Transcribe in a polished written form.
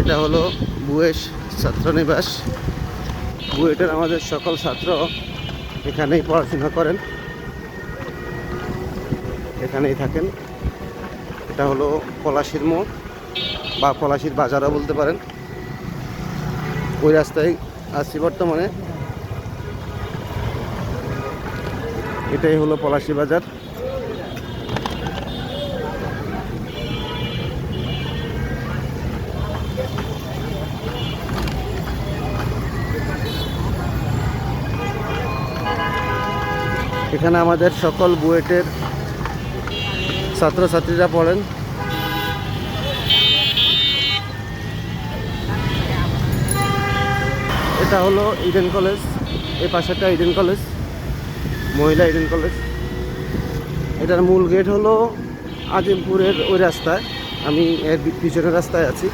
এটা হলো বুয়েট ছাত্রনিবাস। বুয়েটের আমাদের সকল ছাত্র এখানেই পড়াশোনা করেন, এখানেই থাকেন। এটা হলো পলাশীর মোড় বা পলাশীর বাজারও বলতে পারেন। ওই রাস্তায় আছি বর্তমানে। এটাই হলো পলাশী বাজার। এখানে আমাদের সকল বুয়েটের ছাত্রছাত্রীরা পড়েন। এটা হলো ইডেন কলেজ, এই পাশেরটা ইডেন কলেজ, মহিলা ইডেন কলেজ। এটার মূল গেট হলো আজিমপুরের ওই রাস্তায়, আমি এর পিছনের রাস্তায় আছি।